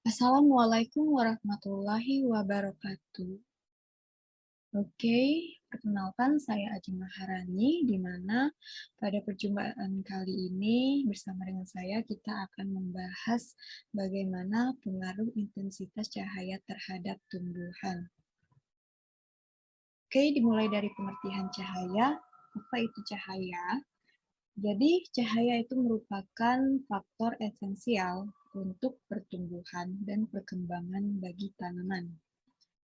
Assalamualaikum warahmatullahi wabarakatuh. Oke, perkenalkan saya Ajeng Maharani, di mana pada perjumpaan kali ini bersama dengan saya kita akan membahas bagaimana pengaruh intensitas cahaya terhadap tumbuhan. Oke, dimulai dari pengertian cahaya. Apa itu cahaya? Jadi, cahaya itu merupakan faktor esensial untuk pertumbuhan dan perkembangan bagi tanaman,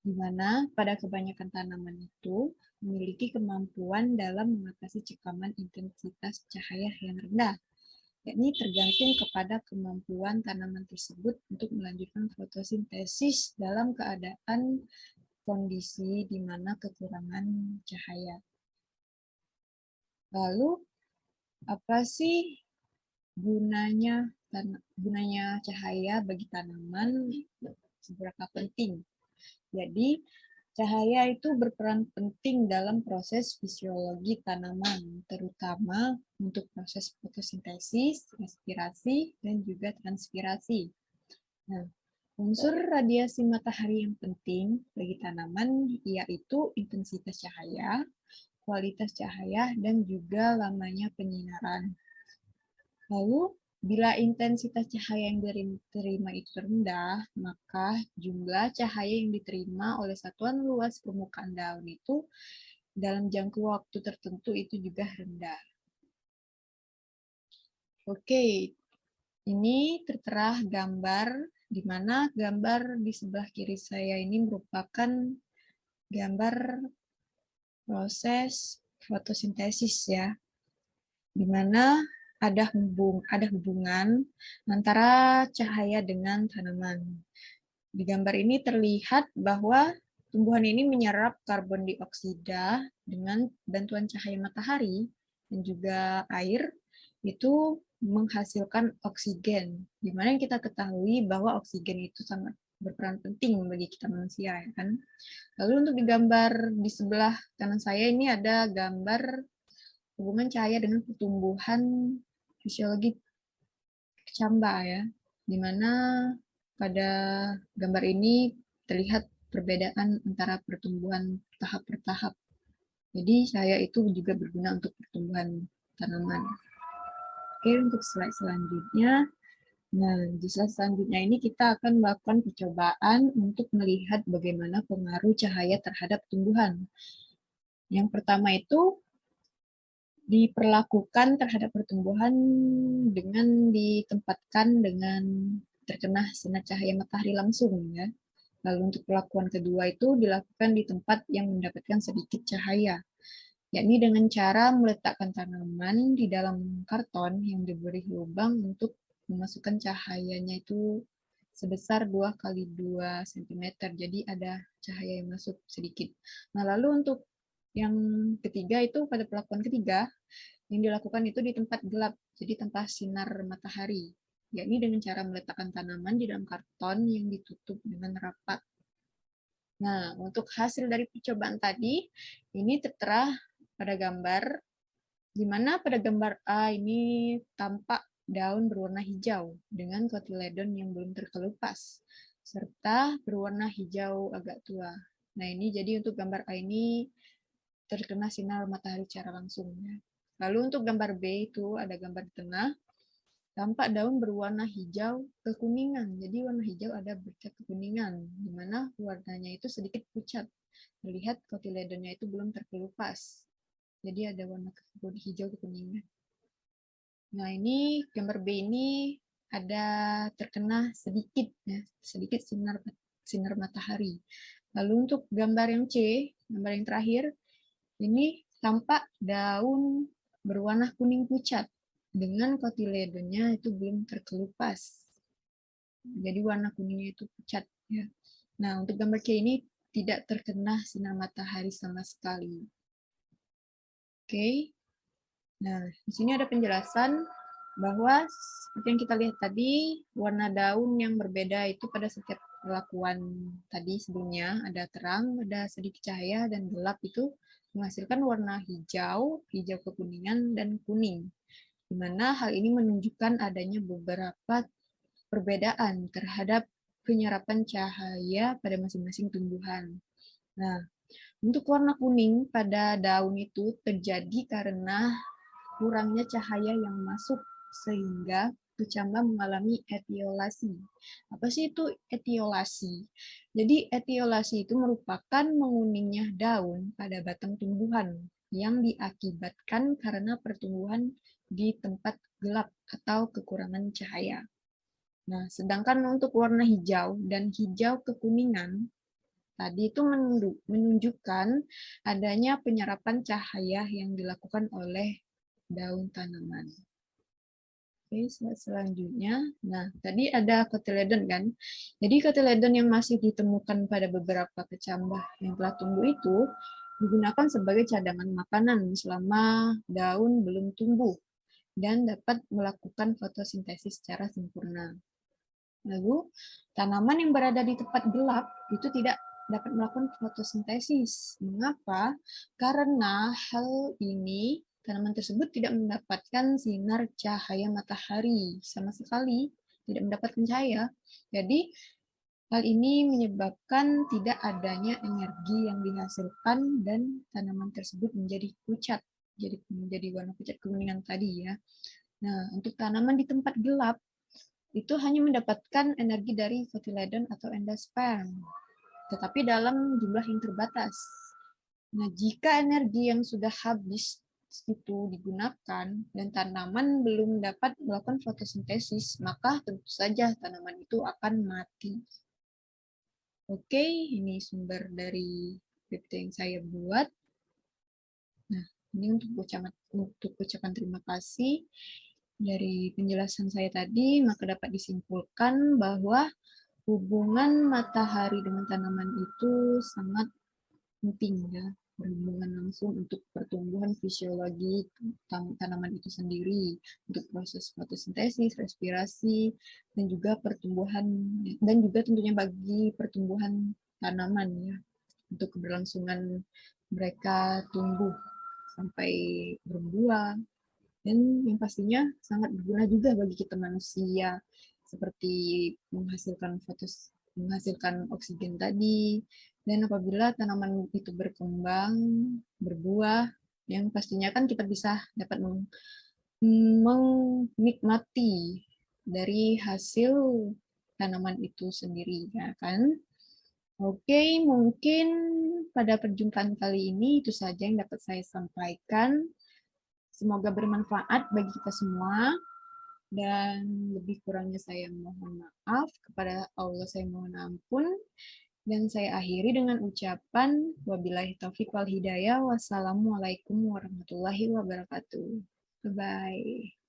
di mana pada kebanyakan tanaman itu memiliki kemampuan dalam mengatasi cekaman intensitas cahaya yang rendah, yakni tergantung kepada kemampuan tanaman tersebut untuk melanjutkan fotosintesis dalam keadaan kondisi di mana kekurangan cahaya. Lalu, apa sih gunanya cahaya bagi tanaman, seberapa penting? Jadi, cahaya itu berperan penting dalam proses fisiologi tanaman, terutama untuk proses fotosintesis, respirasi, dan juga transpirasi. Nah, unsur radiasi matahari yang penting bagi tanaman yaitu intensitas cahaya, kualitas cahaya, dan juga lamanya penyinaran. Lalu, bila intensitas cahaya yang diterima itu rendah, maka jumlah cahaya yang diterima oleh satuan luas permukaan daun itu dalam jangka waktu tertentu itu juga rendah. Oke, ini tertera gambar, di mana gambar di sebelah kiri saya ini merupakan gambar proses fotosintesis ya, di mana ada hubungan antara cahaya dengan tanaman. Di gambar ini terlihat bahwa tumbuhan ini menyerap karbon dioksida dengan bantuan cahaya matahari dan juga air, itu menghasilkan oksigen. Di mana kita ketahui bahwa oksigen itu sangat berperan penting bagi kita manusia, ya kan? Lalu untuk di gambar di sebelah kanan saya ini ada gambar hubungan cahaya dengan pertumbuhan fisiologi kecamba ya, di mana pada gambar ini terlihat perbedaan antara pertumbuhan tahap per tahap. Jadi cahaya itu juga berguna untuk pertumbuhan tanaman. Oke, untuk slide selanjutnya. Nah, di slide selanjutnya ini kita akan melakukan percobaan untuk melihat bagaimana pengaruh cahaya terhadap tumbuhan. Yang pertama itu diperlakukan terhadap pertumbuhan dengan ditempatkan dengan terkena sinar cahaya matahari langsung ya. Lalu untuk perlakuan kedua itu dilakukan di tempat yang mendapatkan sedikit cahaya, yakni dengan cara meletakkan tanaman di dalam karton yang diberi lubang untuk memasukkan cahayanya itu sebesar 2 kali 2 cm. Jadi ada cahaya yang masuk sedikit. Nah, lalu untuk yang ketiga itu pada perlakuan ketiga, yang dilakukan itu di tempat gelap, jadi tanpa sinar matahari, yakni dengan cara meletakkan tanaman di dalam karton yang ditutup dengan rapat. Nah, untuk hasil dari percobaan tadi, ini tertera pada gambar, di mana pada gambar A ini tampak daun berwarna hijau dengan kotiledon yang belum terkelupas, serta berwarna hijau agak tua. Nah, ini jadi untuk gambar A ini terkena sinar matahari secara langsung. Lalu untuk gambar B itu ada gambar di tengah, tampak daun berwarna hijau kekuningan. Jadi warna hijau ada bercak kekuningan, di mana warnanya itu sedikit pucat. Terlihat kotiledonnya itu belum terkelupas. Jadi ada warna hijau kekuningan. Nah, ini gambar B ini ada terkena sedikit ya, sedikit sinar matahari. Lalu untuk gambar yang C, gambar yang terakhir, ini tampak daun berwarna kuning pucat dengan kotiledonnya itu belum terkelupas. Jadi warna kuningnya itu pucat ya. Nah, untuk gambar C ini tidak terkena sinar matahari sama sekali. Oke. Nah, di sini ada penjelasan bahwa seperti yang kita lihat tadi, warna daun yang berbeda itu pada setiap perlakuan tadi sebelumnya, ada terang, ada sedikit cahaya, dan gelap itu menghasilkan warna hijau, hijau kekuningan, dan kuning. Di mana hal ini menunjukkan adanya beberapa perbedaan terhadap penyerapan cahaya pada masing-masing tumbuhan. Nah, untuk warna kuning pada daun itu terjadi karena kurangnya cahaya yang masuk sehingga kecambah mengalami etiolasi. Apa sih itu etiolasi? Jadi etiolasi itu merupakan menguningnya daun pada batang tumbuhan yang diakibatkan karena pertumbuhan di tempat gelap atau kekurangan cahaya. Nah, sedangkan untuk warna hijau dan hijau kekuningan tadi itu menunjukkan adanya penyerapan cahaya yang dilakukan oleh daun tanaman. Oke, selanjutnya. Nah, tadi ada kotiledon kan. Jadi kotiledon yang masih ditemukan pada beberapa kecambah yang telah tumbuh itu digunakan sebagai cadangan makanan selama daun belum tumbuh dan dapat melakukan fotosintesis secara sempurna. Lalu, tanaman yang berada di tempat gelap itu tidak dapat melakukan fotosintesis. Mengapa? Karena hal ini tanaman tersebut tidak mendapatkan sinar cahaya matahari sama sekali, tidak mendapatkan cahaya. Jadi, hal ini menyebabkan tidak adanya energi yang dihasilkan dan tanaman tersebut menjadi pucat, jadi menjadi warna pucat kekuningan tadi ya. Nah, untuk tanaman di tempat gelap itu hanya mendapatkan energi dari kotiledon atau endosperm, tetapi dalam jumlah yang terbatas. Nah, jika energi yang sudah habis itu digunakan dan tanaman belum dapat melakukan fotosintesis, maka tentu saja tanaman itu akan mati. Oke, ini sumber dari PPT yang saya buat. Nah, ini untuk ucapan terima kasih. Dari penjelasan saya tadi, maka dapat disimpulkan bahwa hubungan matahari dengan tanaman itu sangat penting ya, berhubungan langsung untuk pertumbuhan fisiologi tanaman itu sendiri, untuk proses fotosintesis, respirasi, dan juga pertumbuhan, dan juga tentunya bagi pertumbuhan tanaman ya, untuk keberlangsungan mereka tumbuh sampai berbuah, dan yang pastinya sangat berguna juga bagi kita manusia, seperti menghasilkan oksigen tadi, dan apabila tanaman itu berkembang, berbuah, yang pastinya kan kita bisa dapat menikmati dari hasil tanaman itu sendiri, ya kan? Oke, mungkin pada perjumpaan kali ini itu saja yang dapat saya sampaikan. Semoga bermanfaat bagi kita semua, dan lebih kurangnya saya mohon maaf. Kepada Allah saya mohon ampun. Dan saya akhiri dengan ucapan wabillahi taufiq wal hidayah. Wassalamualaikum warahmatullahi wabarakatuh. Bye-bye.